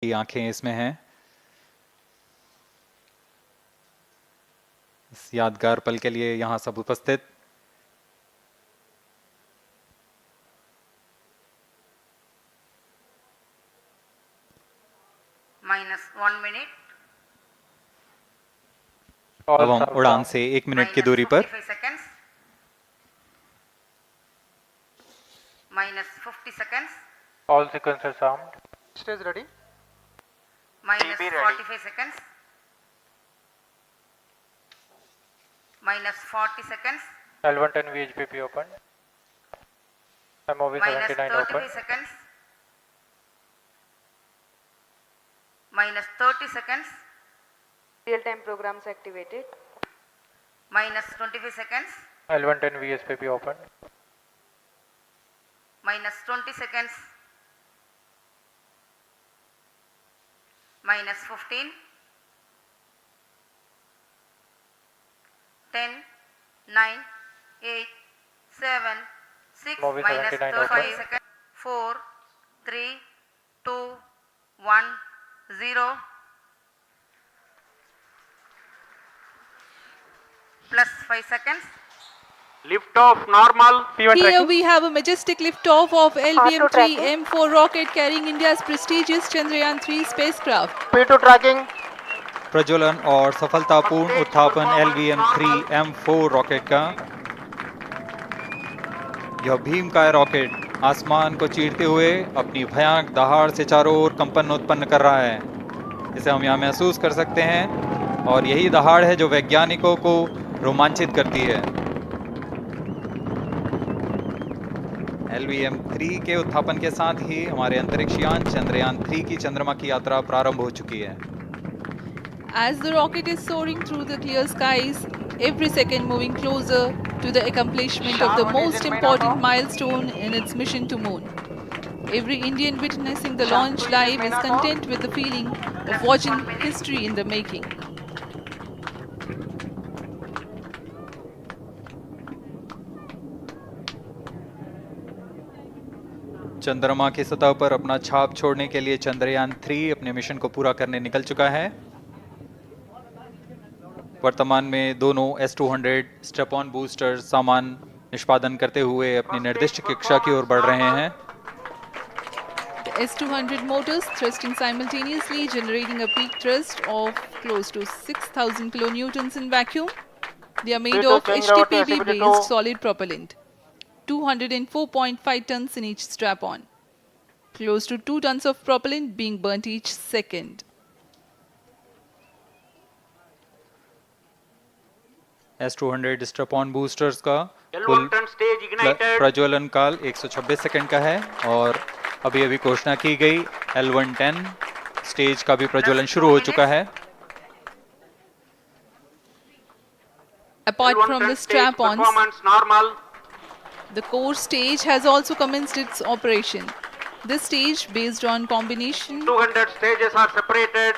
की आंखें इसमें हैं। इस यादगार पल के लिए यहाँ सब उपस्थित। -1 minute. अब हम उड़ान से 1 मिनट की दूरी पर -55 seconds. -50 seconds. All sequences armed. Stage ready. -45 seconds. -40 seconds. L110 VHPP open. MOV 79 -35 open. seconds. -30 seconds. Real-time programs activated. -25 seconds. L110 VSPP open. -20 seconds. -15. 10, 9, 8, 7, 6, Movie 79 -35 open. seconds. 4, 3, 2, 1, 0. +5 seconds. Lift off normal. P1 Here tracking. we have a majestic liftoff of Auto tracking. LVM-3 M4 rocket carrying India's prestigious Chandrayaan 3 spacecraft. P2 tracking. प्रज्वलन और सफलतापूर्ण उत्थापन LVM-3 M4 rocket का। यह भीमकाय rocket आसमान को चीरते हुए अपनी भयानक दहाड़ से चारों ओर कंपन उत्पन्न कर रहा है। इसे हम यहाँ महसूस कर सकते हैं और यही दहाड़ है जो वैज्ञानिकों को रोमांचित करती है। LVM-3 के उत्थापन के साथ ही हमारे अंतरिक्ष यान चंद्रयान 3 की चंद्रमा की यात्रा प्रारंभ हो चुकी है। As the rocket is soaring through the clear skies, every second moving closer to the accomplishment of the most important milestone in its mission to moon. Every Indian witnessing the launch live is content with the feeling of watching history in the making. चंद्रमा की सतह पर अपना छाप छोड़ने के लिए चंद्रयान 3 अपने मिशन को पूरा करने निकल चुका है। वर्तमान में दोनों S-200 स्टेप ऑन बूस्टर सामान निष्पादन करते हुए अपनी निर्दिष्ट कक्षा की ओर बढ़ रहे हैं। The S-200 motors thrusting simultaneously, generating a peak thrust of close to 6,000 kilonewtons in vacuum. They are made of HTPB-based solid propellant, 204.5 tons in each strap-on. Close to 2 tons of propellant being burnt each second. S-200 step on boosters का कुल L110 stage ignited. प्रज्वलन काल 126 second का है और अभी अभी घोषणा की गई L110 स्टेज का भी प्रज्वलन शुरू हो चुका है। Apart from the L110 stage strap-ons, performance normal. the core stage has also commenced its operation. This stage, based on combination 200 stages are separated.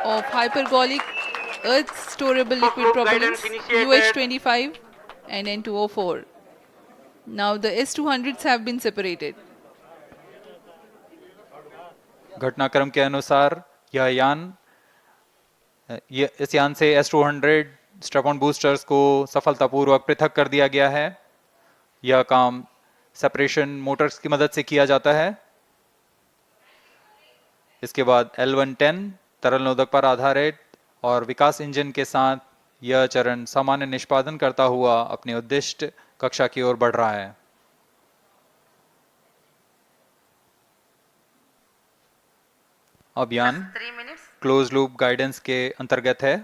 of hypergolic earth storable liquid Group propellants guidance initiated. UH-25 and N204. Now the S-200s have been separated. घटनाक्रम के अनुसार यह यान इस यान से S-200 step on boosters को सफलतापूर्वक पृथक कर दिया गया है। यह काम सेपरेशन मोटर्स की मदद से किया जाता है। इसके बाद L110 तरल नोदक पर आधारित और विकास इंजन के साथ यह चरण सामान्य निष्पादन करता हुआ अपनी उद्दिष्ट कक्षा की ओर बढ़ रहा है। अब यान 3 minutes. क्लोज लूप गाइडेंस के अंतर्गत है।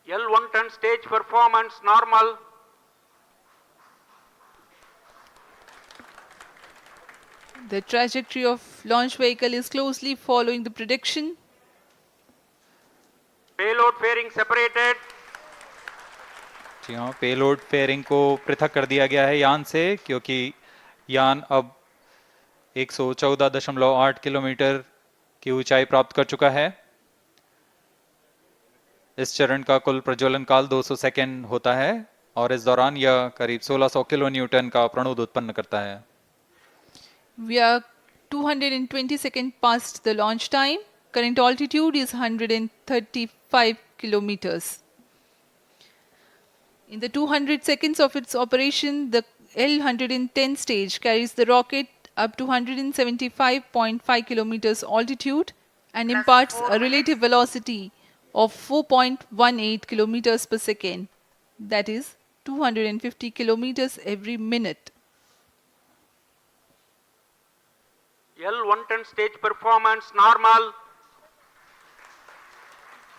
L110 stage performance normal. The trajectory of launch vehicle is closely following the prediction. Payload fairing separated. जी हाँ, पेलोड फेयरिंग को पृथक कर दिया गया है यान से, क्योंकि यान अब 114.8 किलोमीटर की ऊंचाई प्राप्त कर चुका है। इस चरण का कुल प्रज्वलन काल 200 सेकेंड होता है और इस दौरान यह करीब 1600 किलो न्यूटन का प्रणुद उत्पन्न करता है। We are 220 seconds past the launch time. Current altitude is 135 kilometers. In the 200 seconds of its operation, the L-110 stage carries the rocket up to 175.5 kilometers altitude and Plus imparts 4 a relative velocity of 4.18 kilometers per second, that is 250 kilometers every minute. L110 stage performance normal.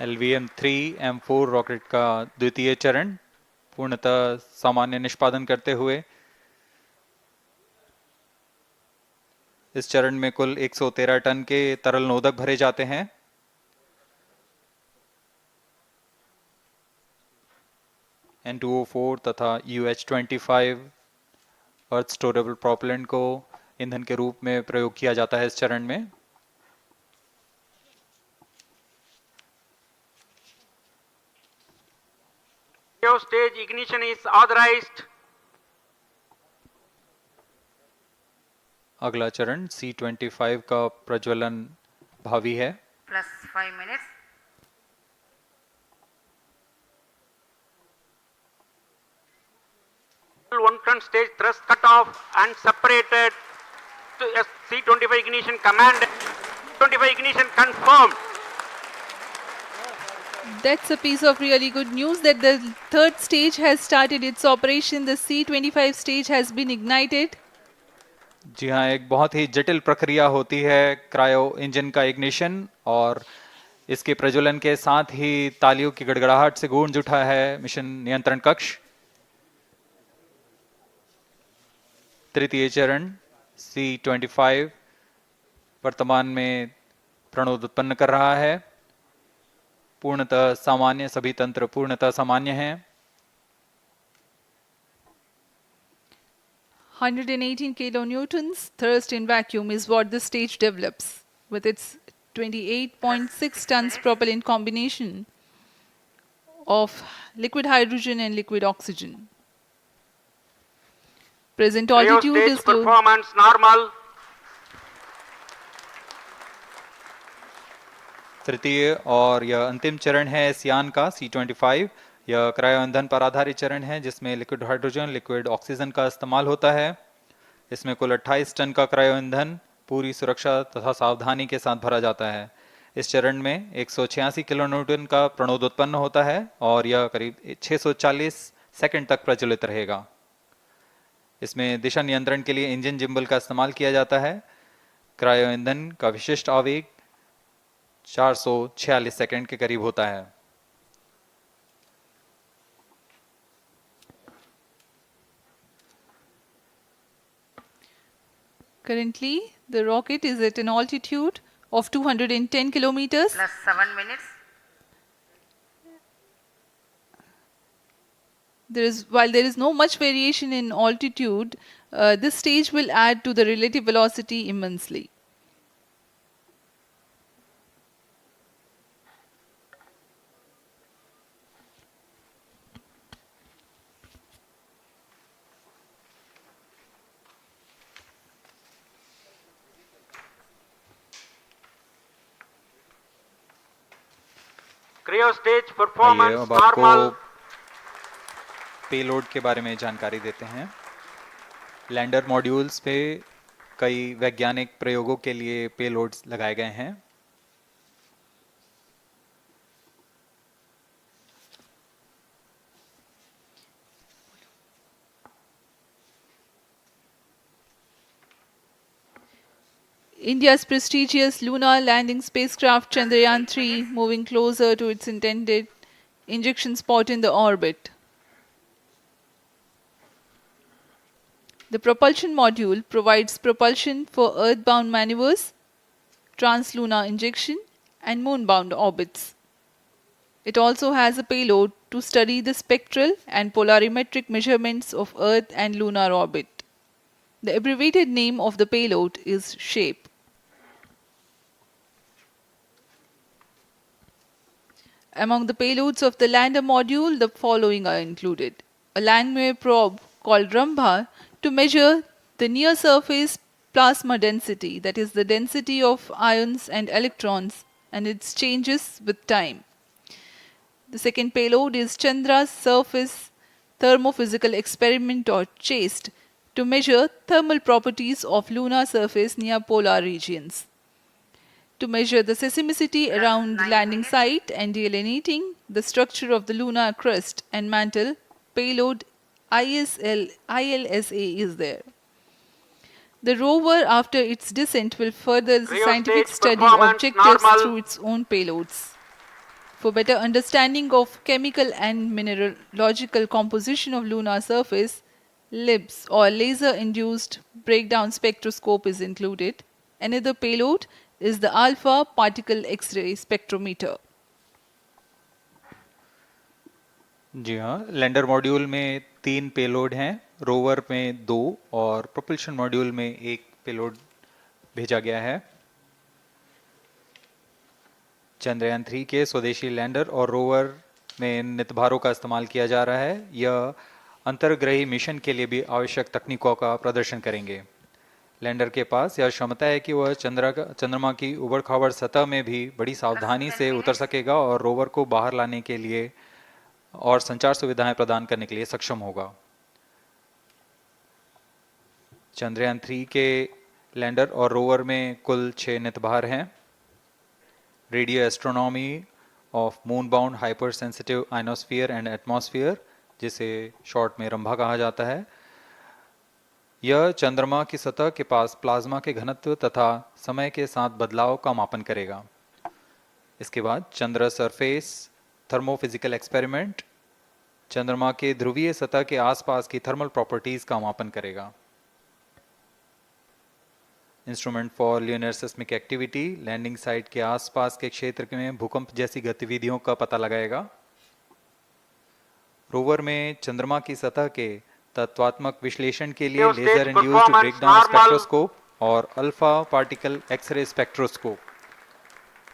LVM-3 M4 rocket का द्वितीय चरण पूर्णतः सामान्य निष्पादन करते हुए इस चरण में कुल 113 टन के तरल नोदक भरे जाते हैं। N2O4 तथा UH-25 अर्थ स्टोरेबल प्रोपेलेंट को ईंधन के रूप में प्रयोग किया जाता है इस चरण में। Stage ignition is authorized. अगला चरण C-25 का प्रज्वलन भावी है। Plus 5 minutes. L110 stage thrust cut off and separated. C-25 ignition command. 25 ignition confirmed. That's a piece of really good news that the third stage has started its operation. The C-25 stage has been ignited. जी हाँ, एक बहुत ही जटिल प्रक्रिया होती है cryo engine का ignition और इसके प्रज्वलन के साथ ही तालियों की गड़गड़ाहट से गूंज उठा है मिशन नियंत्रण कक्ष। तृतीय चरण C-25 वर्तमान में प्रणोद उत्पन्न कर रहा है। पूर्णतः सामान्य, सभी तंत्र पूर्णतः सामान्य हैं। 118 kilonewtons thrust in vacuum is what the stage develops with its 28.6 tons propellant combination of liquid hydrogen and liquid oxygen. Present altitude Stage is low. performance normal. तृतीय और यह अंतिम चरण है इस यान का C-25। यह क्रायो ईंधन पर आधारित चरण है जिसमें लिक्विड हाइड्रोजन, लिक्विड ऑक्सीजन का इस्तेमाल होता है। इसमें कुल 28 टन का क्रायो ईंधन पूरी सुरक्षा तथा सावधानी के साथ भरा जाता है। इस चरण में 186 किलोन्यूटन का प्रणोद उत्पन्न होता है और यह करीब 640 सेकंड तक प्रज्वलित रहेगा। इसमें दिशा नियंत्रण के लिए इंजन जिम्बल का इस्तेमाल किया जाता है। क्रायो ईंधन का विशिष्ट आवेग 446 सेकंड के करीब होता है। Currently, the rocket is at an altitude of 210 kilometers. Plus 7 minutes. While there is no much variation in altitude, this stage will add to the relative velocity immensely. Cryo stage आइए performance अब आपको normal. Payload के बारे में जानकारी देते हैं। Lander modules पे कई वैज्ञानिक प्रयोगों के लिए पेलोड्स लगाए गए हैं। India's prestigious lunar landing spacecraft Chandrayaan 3 moving closer to its intended injection spot in the orbit. The propulsion module provides propulsion for earthbound maneuvers, translunar injection, and moonbound orbits. It also has a payload to study the spectral and polarimetric measurements of Earth and lunar orbit. The abbreviated name of the payload is SHAPE. Among the payloads of the lander module, the following are included. A landwehr probe called Rambha to measure the near surface plasma density, that is the density of ions and electrons, and it changes with time. The second payload is Chandra's surface thermophysical experiment or CHASTE to measure thermal properties of lunar surface near polar regions. To measure the seismicity around the 9 landing minutes. site and delineating the structure of the lunar crust and mantle, payload ILSA is there. The rover, after its descent, will further the scientific Rheostat study performance objectives normal. through its own payloads. For better understanding of chemical and mineralogical composition of lunar surface, LIBS or laser-induced breakdown spectroscope is included. Another payload is the alpha particle X-ray spectrometer. जी हाँ, lander module में 3 payload हैं, rover में 2 और propulsion module में 1 payload भेजा गया है। चंद्रयान 3 के स्वदेशी लैंडर और रोवर में नितभारों का इस्तेमाल किया जा रहा है। यह अंतर्ग्रही मिशन के लिए भी आवश्यक तकनीकों का प्रदर्शन करेंगे। लैंडर के पास यह क्षमता है कि वह चंद्रमा की उबड़-खाबड़ सतह में भी बड़ी सावधानी से उतर सकेगा और रोवर को बाहर लाने के लिए और संचार सुविधाएं प्रदान करने के लिए सक्षम होगा। चंद्रयान 3 के लैंडर और रोवर में कुल 6 नितभार हैं। Radio astronomy of moon bound hyper sensitive ionosphere and atmosphere, जिसे शॉर्ट में रंभा कहा जाता है, यह चंद्रमा की सतह के पास प्लाज्मा के घनत्व तथा समय के साथ बदलाव का मापन करेगा। इसके बाद चंद्र सरफेस थर्मोफिजिकल एक्सपेरिमेंट चंद्रमा के ध्रुवीय सतह के आसपास की थर्मल प्रॉपर्टीज का मापन करेगा। Instrument for lunar seismic activity landing site के आसपास के क्षेत्र में भूकंप जैसी गतिविधियों का पता लगाएगा। रोवर में चंद्रमा की सतह के तत्वात्मक विश्लेषण के लिए Rheostat laser induced performance breakdown normal. Spectroscope और अल्फा पार्टिकल एक्सरे स्पेक्ट्रोस्कोप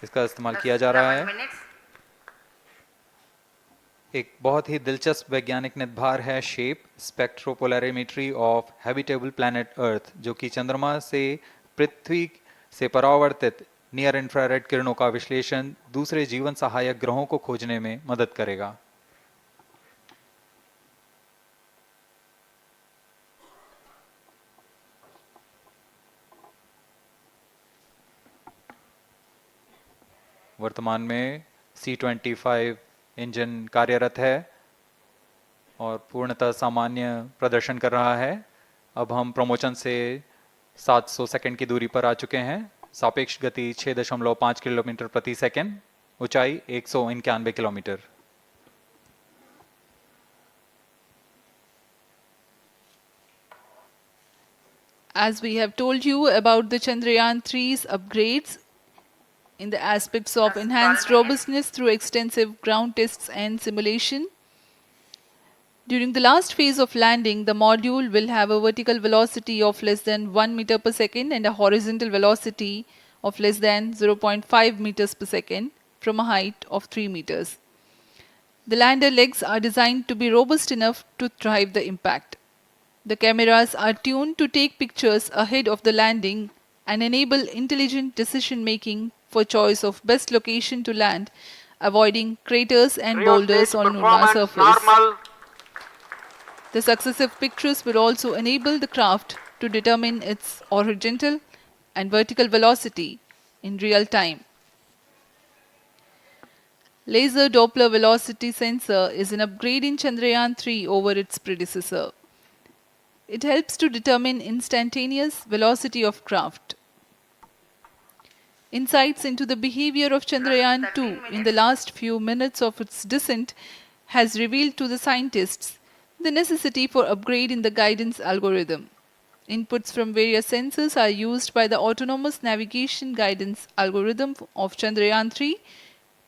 इसका इस्तेमाल किया जा रहा 7 है। minutes. एक बहुत ही दिलचस्प वैज्ञानिक निर्धार है shape स्पेक्ट्रोपोलैरिमेट्री of habitable planet earth, जो कि चंद्रमा से पृथ्वी से परावर्तित नियर इंफ्रारेड किरणों का विश्लेषण दूसरे जीवन सहायक ग्रहों को खोजने में मदद करेगा। वर्तमान में C-25 इंजन कार्यरत है और पूर्णतः सामान्य प्रदर्शन कर रहा है। अब हम प्रमोशन से 700 सेकंड की दूरी पर आ चुके हैं। सापेक्ष गति 6.5 किलोमीटर प्रति सेकंड, ऊंचाई 191 kilometre. As we have told you about the Chandrayaan 3's upgrades in the aspects of enhanced robustness through extensive ground tests and simulation. During the last phase of landing, the module will have a vertical velocity of less than 1 meter per second and a horizontal velocity of less than 0.5 meters per second from a height of 3 meters. The lander legs are designed to be robust enough to thrive the impact. The cameras are tuned to take pictures ahead of the landing and enable intelligent decision making for choice of best location to land, avoiding craters and boulders on lunar surface. Normal. The successive pictures will also enable the craft to determine its horizontal and vertical velocity in real time. Laser Doppler velocity sensor is an upgrade in Chandrayaan 3 over its predecessor. It helps to determine instantaneous velocity of craft. Insights into the behavior of Chandrayaan 2 in the last few minutes of its descent has revealed to the scientists the necessity for upgrade in the guidance algorithm. Inputs from various sensors are used by the autonomous navigation guidance algorithm of Chandrayaan 3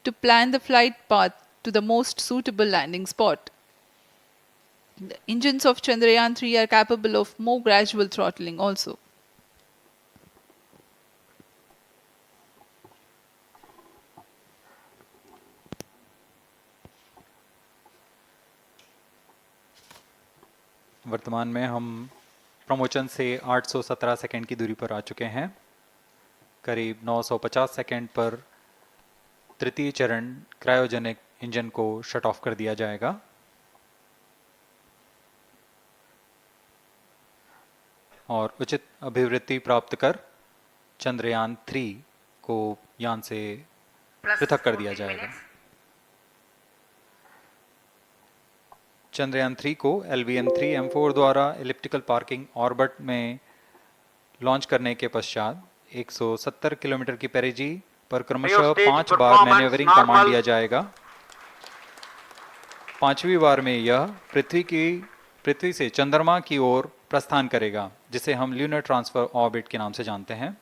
to plan the flight path to the most suitable landing spot. The engines of Chandrayaan 3 are capable of more gradual throttling also. वर्तमान में हम promotion से 817 second की दूरी पर आ चुके हैं। करीब 950 सेकंड पर तृतीय चरण क्रायोजेनिक इंजन को शट ऑफ कर दिया जाएगा। और उचित अभिवृद्धि प्राप्त कर चंद्रयान 3 को यान से Plus पृथक कर दिया 14 जाएगा। minutes. चंद्रयान 3 को LVM-3 M4 द्वारा एलिप्टिकल पार्किंग ऑर्बिट में लॉन्च करने के पश्चात 170 किलोमीटर की पेरिजी पर क्रमशः Stage 5 बार performance मैन्यूवरिंग normal. कमांड दिया जाएगा। 5वीं बार में यह पृथ्वी से चंद्रमा की ओर प्रस्थान करेगा, जिसे हम ल्यूनर ट्रांसफर ऑर्बिट के नाम से जानते हैं।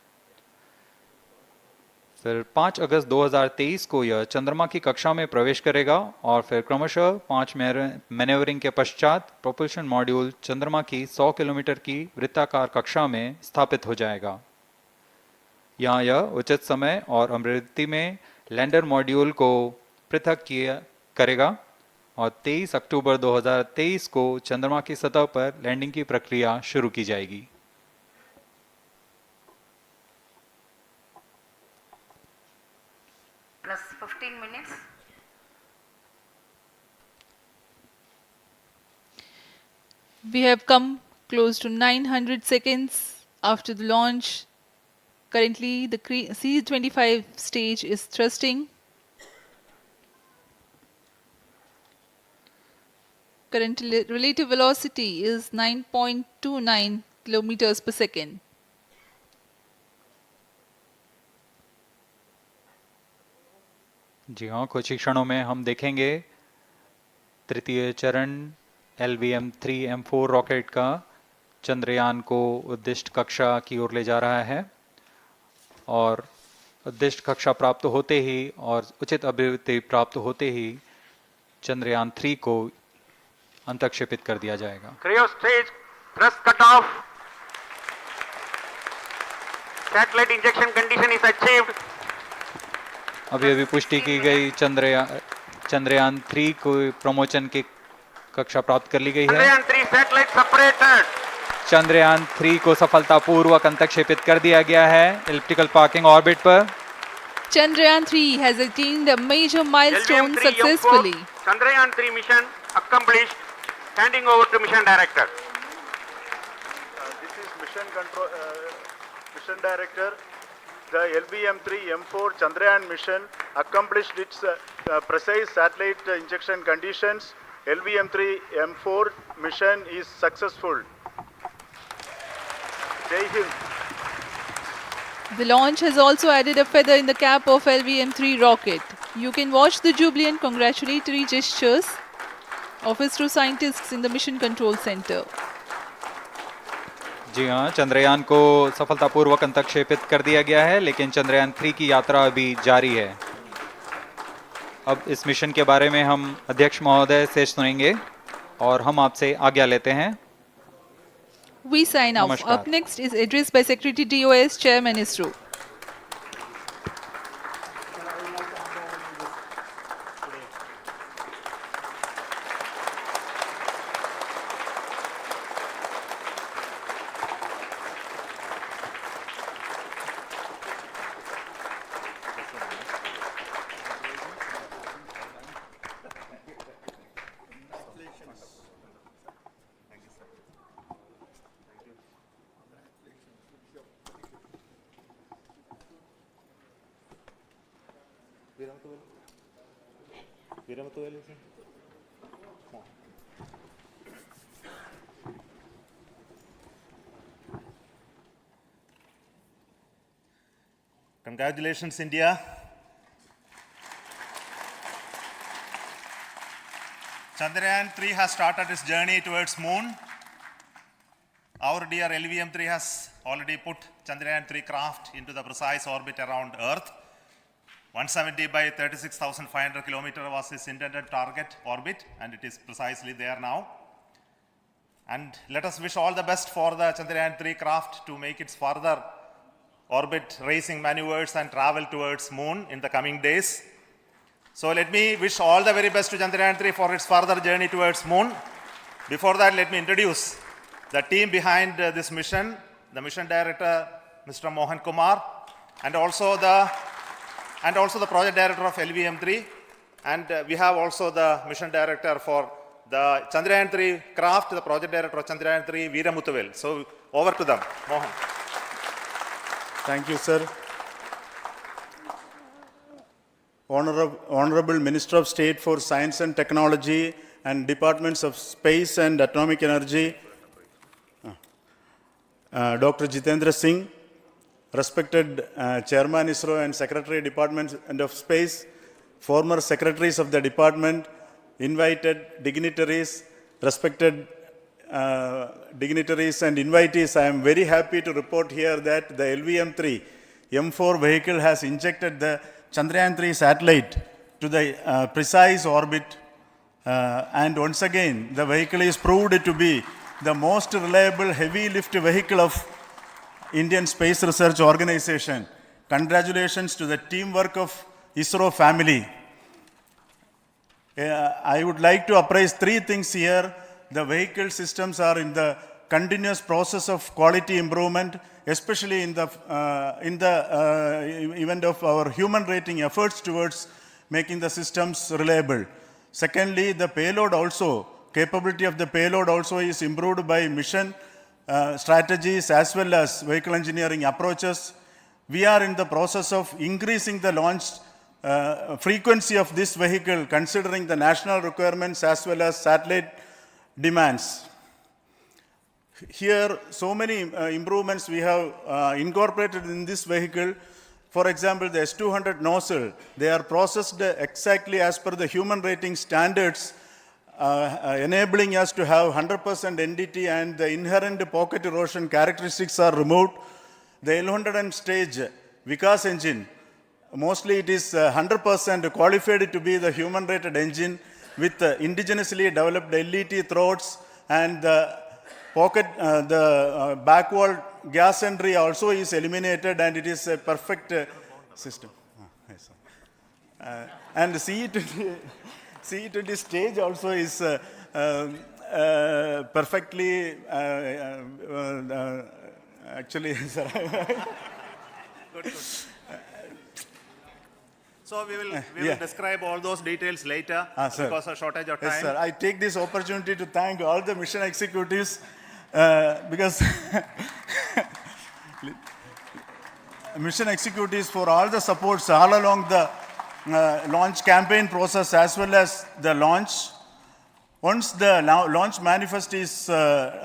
फिर 5 अगस्त 2023 को यह चंद्रमा की कक्षा में प्रवेश करेगा और फिर क्रमशः 5 मैन्यूवरिंग के पश्चात प्रोपल्शन मॉड्यूल चंद्रमा की 100 किलोमीटर की वृत्ताकार कक्षा में स्थापित हो जाएगा। यहाँ यह उचित समय और अभिवृद्धि में लैंडर मॉड्यूल को पृथक करेगा और 23 अक्टूबर 2023 को चंद्रमा की सतह पर लैंडिंग की प्रक्रिया शुरू की जाएगी। Plus 15 minutes. We have come close to 900 seconds after the launch. Currently, the C-25 stage is thrusting. Current relative velocity is 9.29 kilometers per second. जी हाँ, कुछ ही क्षणों में हम देखेंगे तृतीय चरण LVM-3 M4 रॉकेट का चंद्रयान को उद्दिष्ट कक्षा की ओर ले जा रहा है और उद्दिष्ट कक्षा प्राप्त होते ही और उचित अभिवृद्धि प्राप्त होते ही चंद्रयान 3 को अंतक्षेपित कर दिया जाएगा। Cryo stage thrust cutoff. Satellite injection condition is achieved. अभी पुष्टि की गई चंद्रयान 3 को प्रमोशन की कक्षा प्राप्त कर ली गई है। Chandrayaan 3 satellite separated. चंद्रयान 3 को सफलतापूर्वक अंतक्षेपित कर दिया गया है एलिप्टिकल पार्किंग ऑर्बिट पर। Chandrayaan 3 has attained a major milestone LVM-3 successfully. M4 Chandrayaan 3 mission accomplished. Handing over to mission director. This is mission director. The LVM-3 M4 Chandrayaan mission accomplished its precise satellite injection conditions. LVM-3 M4 mission is successful. Jai Hind. The launch has also added a feather in the cap of LVM-3 rocket. You can watch the jubilant congratulatory gestures of ISRO scientists in the Mission Control Center. जी हाँ, चंद्रयान को सफलतापूर्वक अंतक्षेपित कर दिया गया है, लेकिन चंद्रयान 3 की यात्रा अभी जारी है। अब इस मिशन के बारे में हम अध्यक्ष महोदय से सुनेंगे और हम आपसे आज्ञा लेते हैं। We sign off. नमस्कार। Up next is address by Secretary DOS, Chairman ISRO. Congratulations, India. Chandrayaan 3 has started its journey towards moon. Our dear LVM-3 has already put Chandrayaan 3 craft into the precise orbit around Earth. 170 by 36,500 kilometers was its intended target orbit, and it is precisely there now. And let us wish all the best for the Chandrayaan 3 craft to make its further orbit racing maneuvers and travel towards moon in the coming days. So let me wish all the very best to Chandrayaan 3 for its further journey towards moon. Before that, let me introduce the team behind this mission, the mission director, Mr. Mohan Kumar, and also the project director of LVM3, and we have also the mission director for the Chandrayaan 3 craft, the project director of Chandrayaan 3, Veera Muthuvel. So over to them, Mohan. Thank you, sir. Honorable Minister of State for Science and Technology and Departments of Space and Atomic Energy, Dr. Jitendra Singh, respected Chairman ISRO and Secretary Department of Space, former secretaries of the department, invited dignitaries, respected dignitaries and invitees, I am very happy to report here that the LVM-3 M4 vehicle has injected the Chandrayaan 3 satellite to the precise orbit, and once again the vehicle is proved to be the most reliable heavy lift vehicle of Indian Space Research Organization. Congratulations to the teamwork of ISRO family. I would like to appraise three things here. The vehicle systems are in the continuous process of quality improvement, especially in the event of our human rating efforts towards making the systems reliable. Secondly, the payload also, capability of the payload also is improved by mission strategies as well as vehicle engineering approaches. We are in the process of increasing the launch frequency of this vehicle considering the national requirements as well as satellite demands. Here, so many improvements we have incorporated in this vehicle. For example, the S200 nozzle, they are processed exactly as per the human rating standards, enabling us to have 100% NDT, and the inherent pocket erosion characteristics are removed. The L100 stage Vikas engine, mostly it is 100% qualified to be the human rated engine with indigenously developed LET throats, and the pocket, the back wall gas entry also is eliminated, and it is a perfect system. And CE20 stage also is perfectly, actually, sir. Good. So we will describe all those details later because of shortage of time. Yes, sir. I take this opportunity to thank all the mission executives because mission executives for all the supports all along the launch campaign process as well as the launch. Once the launch manifest is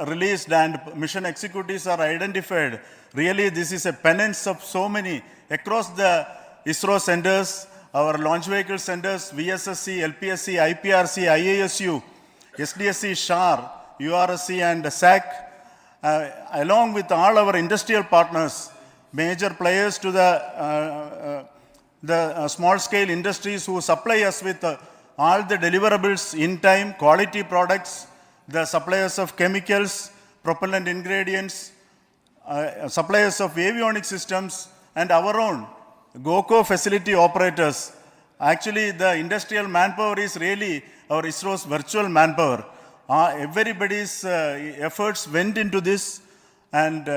released and mission executives are identified, really this is a penance of so many across the ISRO centers, our launch vehicle centers, VSSC, LPSC, IPRC, IASU, SDSC, SHAR, URSC and SAC, along with all our industrial partners, major players to the small-scale industries who supply us with all the deliverables in time, quality products, the suppliers of chemicals, propellant ingredients, suppliers of avionics systems, and our own GOCO facility operators. Actually, the industrial manpower is really our ISRO's virtual manpower. Everybody's efforts went into this, and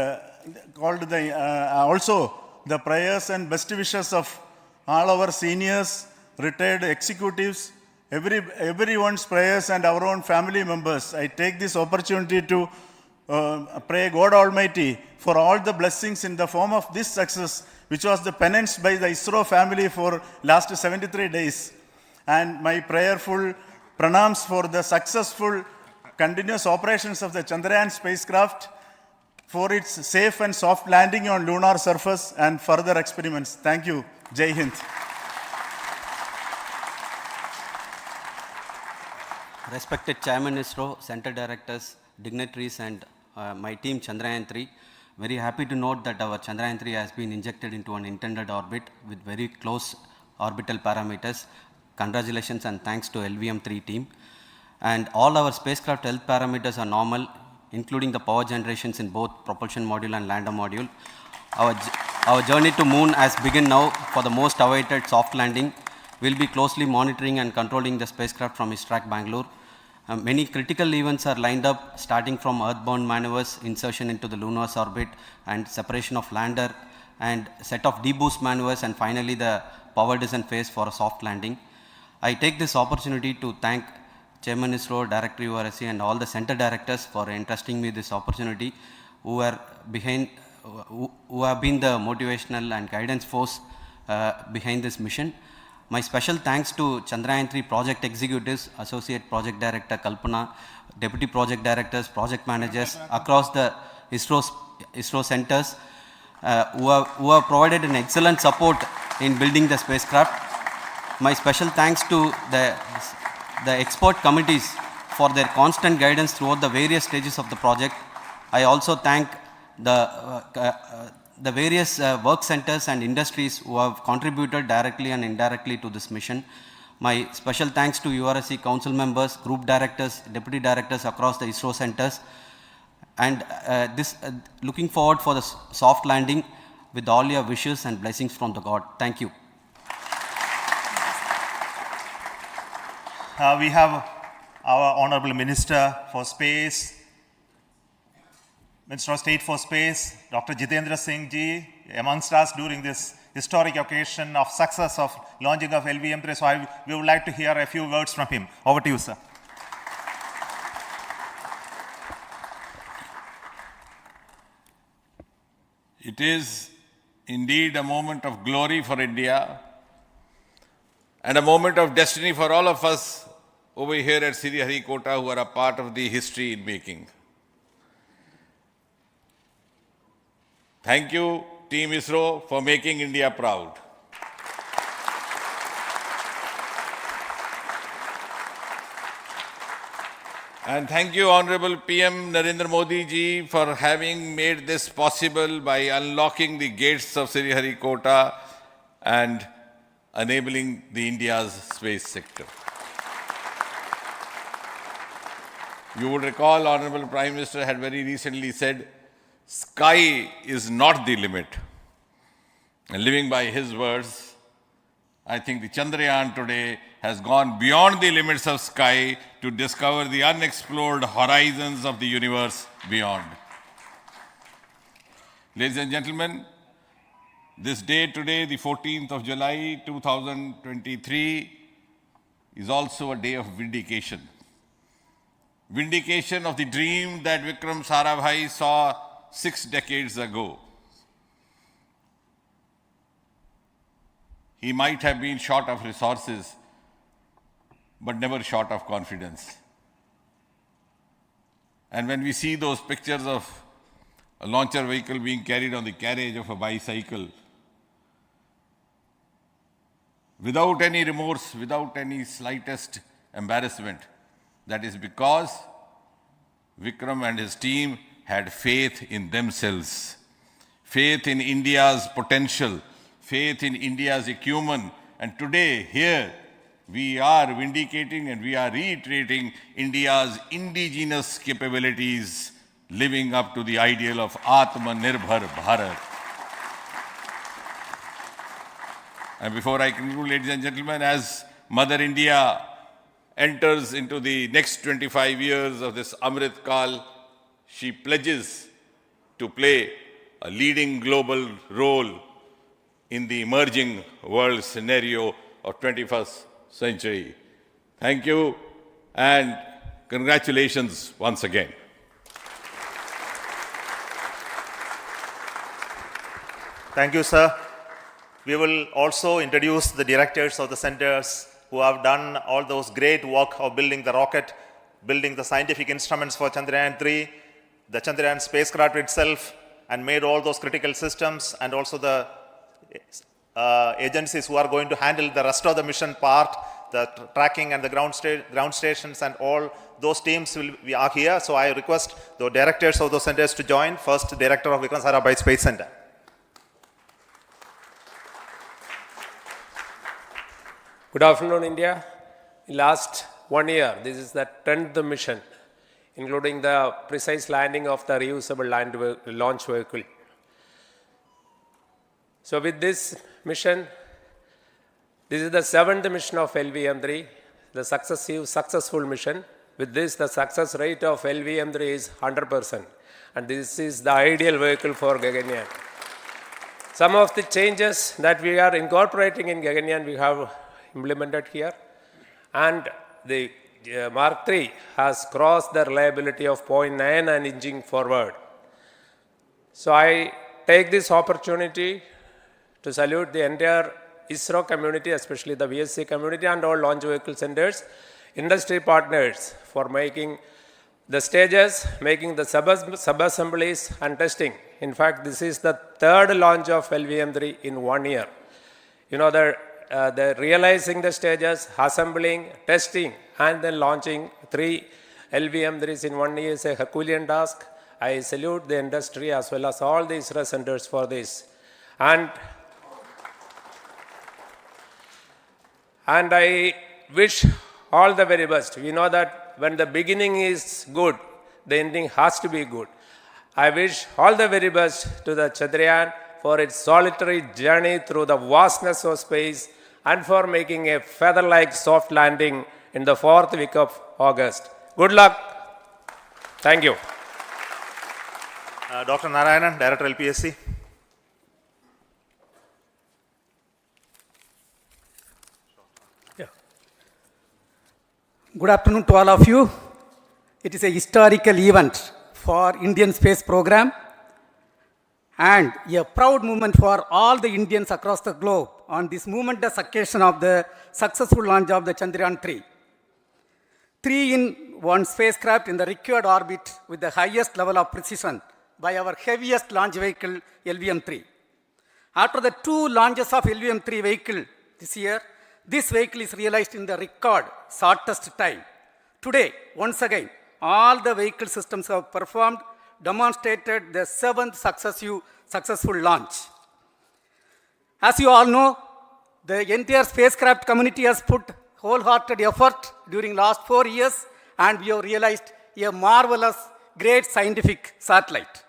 also the prayers and best wishes of all our seniors, retired executives, everyone's prayers and our own family members. I take this opportunity to pray God Almighty for all the blessings in the form of this success, which was the penance by the ISRO family for last 73 days. And my prayerful pranams for the successful continuous operations of the Chandrayaan spacecraft, for its safe and soft landing on lunar surface and further experiments. Thank you. Jai Hind. Respected Chairman ISRO, Center Directors, dignitaries and my team Chandrayaan 3, very happy to note that our Chandrayaan 3 has been injected into an intended orbit with very close orbital parameters. Congratulations and thanks to LVM3 team. And all our spacecraft health parameters are normal, including the power generations in both propulsion module and lander module. Our journey to moon has begun now for the most awaited soft landing. We'll be closely monitoring and controlling the spacecraft from ISTRAC Bangalore. Many critical events are lined up, starting from earthbound maneuvers, insertion into the lunar orbit, and separation of lander, and set of deboost maneuvers, and finally the power descent phase for a soft landing. I take this opportunity to thank Chairman ISRO, Director URSC, and all the center directors for entrusting me this opportunity, who have been the motivational and guidance force behind this mission. My special thanks to Chandrayaan 3 project executives, Associate Project Director Kalpana, Deputy Project Directors, Project Managers across the ISRO centers who have provided an excellent support in building the spacecraft. My special thanks to the expert committees for their constant guidance throughout the various stages of the project. I also thank the various work centers and industries who have contributed directly and indirectly to this mission. My special thanks to URSC council members, group directors, deputy directors across the ISRO centers, and looking forward for the soft landing with all your wishes and blessings from the God. Thank you. We have our Honorable Minister for Space, Minister of State for Space, Dr. Jitendra Singh ji, amongst us during this historic occasion of success of launching of LVM-3. So we would like to hear a few words from him. Over to you, sir. It is indeed a moment of glory for India and a moment of destiny for all of us over here at Sriharikota who are a part of the history in making. Thank you, Team ISRO, for making India proud. And thank you, Honorable PM Narendra Modi ji, for having made this possible by unlocking the gates of Sriharikota and enabling the India's space sector. You would recall, Honorable Prime Minister had very recently said, sky is not the limit. And living by his words, I think the Chandrayaan today has gone beyond the limits of sky to discover the unexplored horizons of the universe beyond. Ladies and gentlemen, this day today, the 14th of July 2023, is also a day of vindication. Vindication of the dream that Vikram Sarabhai saw 6 decades ago. He might have been short of resources, but never short of confidence. And when we see those pictures of a launcher vehicle being carried on the carriage of a bicycle, without any remorse, without any slightest embarrassment, that is because Vikram and his team had faith in themselves, faith in India's potential, faith in India's acumen. And today, here, we are vindicating and we are reiterating India's indigenous capabilities, living up to the ideal of Atmanirbhar Bharat. And before I conclude, ladies and gentlemen, as Mother India enters into the next 25 years of this Amrit Kal, she pledges to play a leading global role in the emerging world scenario of 21st century. Thank you and congratulations once again. Thank you, sir. We will also introduce the directors of the centers who have done all those great work of building the rocket, building the scientific instruments for Chandrayaan 3, the Chandrayaan spacecraft itself, and made all those critical systems, and also the agencies who are going to handle the rest of the mission part, the tracking and the ground stations, and all those teams are here. So I request the directors of those centers to join. First, Director of Vikram Sarabhai Space Center. Good afternoon, India. In last 1 year, this is the 10th mission, including the precise landing of the reusable launch vehicle. So with this mission, this is the 7th mission of LVM-3, the successful mission. With this, the success rate of LVM3 is 100%. And this is the ideal vehicle for Gaganyaan. Some of the changes that we are incorporating in Gaganyaan, we have implemented here. And the Mark III has crossed the reliability of 0.9 and inching forward. So I take this opportunity to salute the entire ISRO community, especially the VSC community and all launch vehicle centers, industry partners for making the stages, making the sub-assemblies and testing. In fact, this is the third launch of LVM3 in 1 year. You know, the realizing the stages, assembling, testing, and then launching 3 LVM3s in 1 year is a Herculean task. I salute the industry as well as all the ISRO centers for this. And I wish all the very best. We know that when the beginning is good, the ending has to be good. I wish all the very best to the Chandrayaan for its solitary journey through the vastness of space and for making a feather-like soft landing in the 4th week of August. Good luck. Thank you. Dr. Narayanan, Director LPSC. Good afternoon to all of you. It is a historical event for Indian space program and a proud moment for all the Indians across the globe on this momentous occasion of the successful launch of the Chandrayaan 3. 3-in-1 spacecraft in the required orbit with the highest level of precision by our heaviest launch vehicle LVM3. After the 2 launches of LVM3 vehicle this year, this vehicle is realized in the record shortest time. Today, once again, all the vehicle systems have performed, demonstrated the 7th successful launch. As you all know, the entire spacecraft community has put wholehearted effort during last 4 years, and we have realized a marvelous, great scientific satellite.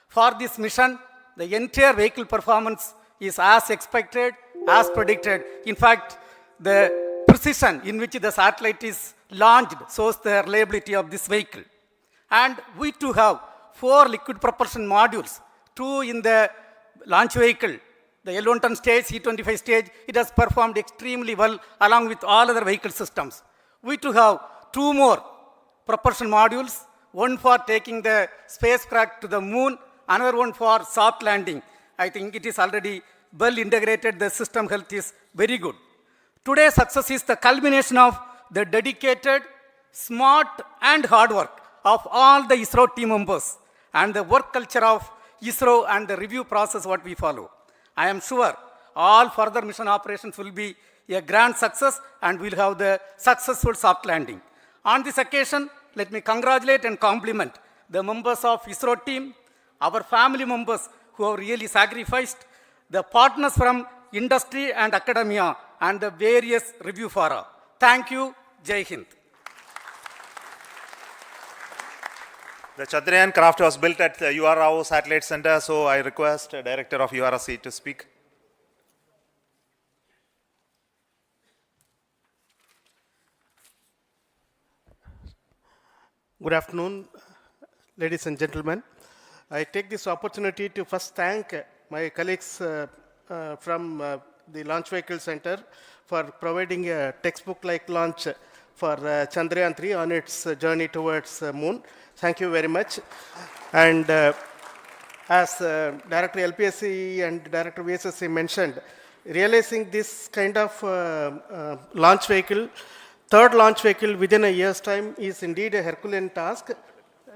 For this mission, the entire vehicle performance is as expected, as predicted. In fact, the precision in which the satellite is launched shows the reliability of this vehicle. And we too have 4 liquid propulsion modules, 2 in the launch vehicle. The L110 stage, C25 stage, it has performed extremely well along with all other vehicle systems. We too have 2 more propulsion modules, one for taking the spacecraft to the moon, another one for soft landing. I think it is already well integrated, the system health is very good. Today's success is the culmination of the dedicated, smart and hard work of all the ISRO team members and the work culture of ISRO and the review process what we follow. I am sure all further mission operations will be a grand success and we'll have the successful soft landing. On this occasion, let me congratulate and compliment the members of ISRO team, our family members who have really sacrificed, the partners from industry and academia, and the various review fora. Thank you. Jai Hind. The Chandrayaan craft was built at the UR Rao Satellite Center, so I request the Director of URSC to speak. Good afternoon, ladies and gentlemen. I take this opportunity to first thank my colleagues from the Launch Vehicle Center for providing a textbook-like launch for Chandrayaan 3 on its journey towards moon. Thank you very much. And as Director LPSC and Director VSSC mentioned, realizing this kind of launch vehicle, third launch vehicle within a year's time is indeed a Herculean task.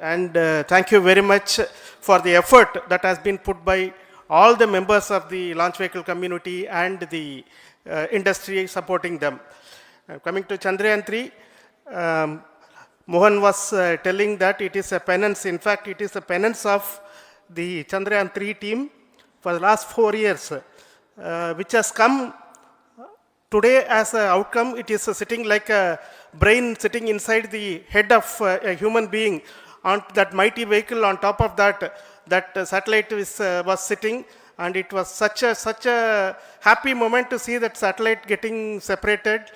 And thank you very much for the effort that has been put by all the members of the launch vehicle community and the industry supporting them. Coming to Chandrayaan 3, Mohan was telling that it is a penance. In fact, it is a penance of the Chandrayaan 3 team for the last 4 years, which has come today as an outcome. It is sitting like a brain sitting inside the head of a human being on that mighty vehicle. On top of that, that satellite was sitting, and it was such a happy moment to see that satellite getting separated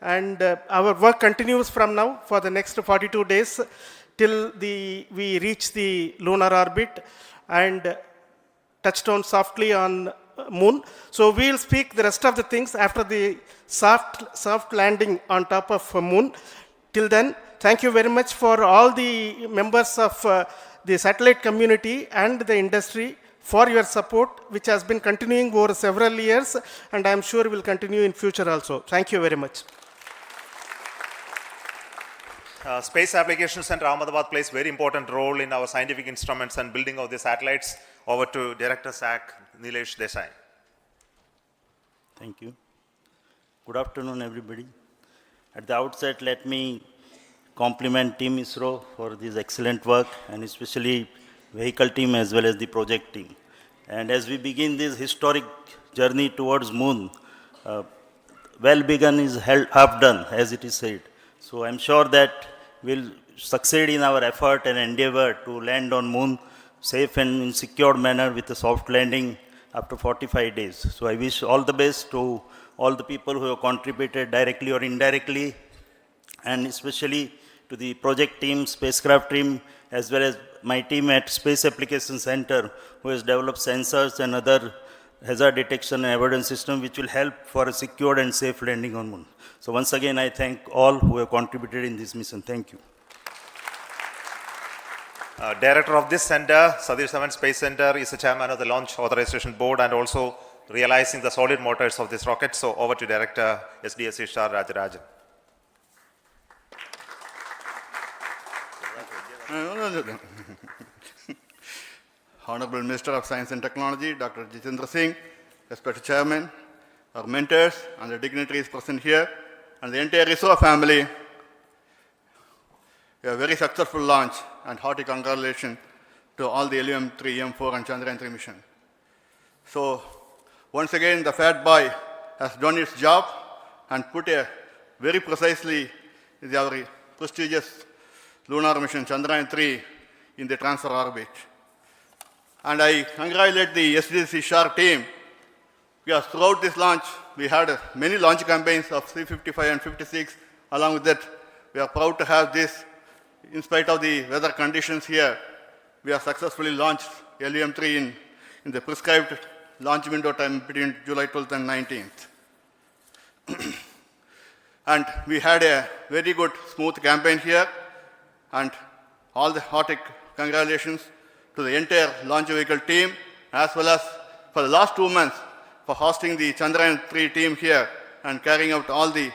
And our work continues from now for the next 42 days till we reach the lunar orbit and touch down softly on moon. So we'll speak the rest of the things after the soft landing on top of moon. Till then, thank you very much for all the members of the satellite community and the industry for your support, which has been continuing over several years, and I'm sure will continue in future also. Thank you very much. Space Applications Center Ahmedabad plays very important role in our scientific instruments and building of the satellites. Over to Director SAC, Nilesh Desai. Thank you. Good afternoon, everybody. At the outset, let me compliment Team ISRO for this excellent work, and especially vehicle team as well as the project team. And as we begin this historic journey towards moon, well begun is half done, as it is said. So I'm sure that we'll succeed in our effort and endeavor to land on moon safe and in secured manner with a soft landing after 45 days. So I wish all the best to all the people who have contributed directly or indirectly, and especially to the project team, spacecraft team, as well as my team at Space Applications Center, who has developed sensors and other hazard detection and avoidance system, which will help for a secured and safe landing on moon. So once again, I thank all who have contributed in this mission. Thank you. Director of this center, Satish Dhawan Space Center, is the chairman of the Launch Authorization Board and also realizing the solid motors of this rocket. So over to Director SDSC Shah Rajarajan. Honorable Minister of Science and Technology, Dr. Jitendra Singh, respected Chairman, our mentors and the dignitaries present here, and the entire ISRO family, a very successful launch and hearty congratulations to all the LVM-3, M4 and Chandrayaan-3 mission. So, once again, the Fat Boy has done its job and put a very precisely our prestigious lunar mission Chandrayaan-3 in the transfer orbit. And I congratulate the SDC SHAR team, because throughout this launch, we had many launch campaigns of 355 and 56. Along with that, we are proud to have this. In spite of the weather conditions here, we have successfully launched LVM-3 in the prescribed launch window time between July 12th and 19th. And we had a very good, smooth campaign here, and all the hearty congratulations to the entire launch vehicle team, as well as for the last 2 months for hosting the Chandrayaan-3 team here and carrying out all the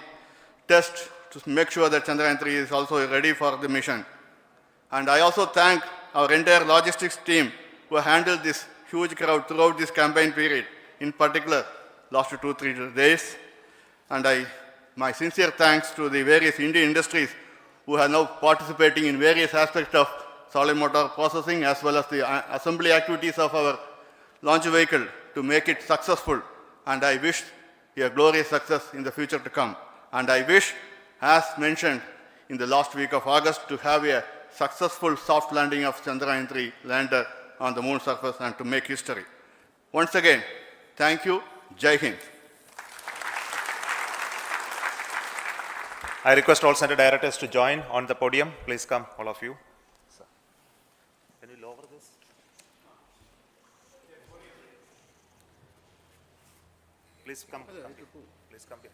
tests to make sure that Chandrayaan-3 is also ready for the mission. And I also thank our entire logistics team who handled this huge crowd throughout this campaign period, in particular last 2-3 days. And my sincere thanks to the various Indian industries who are now participating in various aspects of solid motor processing as well as the assembly activities of our launch vehicle to make it successful. And I wish a glorious success in the future to come. And I wish, as mentioned in the last week of August, to have a successful soft landing of Chandrayaan-3 lander on the moon surface and to make history. Once again, thank you. Jai Hind. I request all center directors to join on the podium. Please come, all of you. Can you lower this? Please come. Please come here.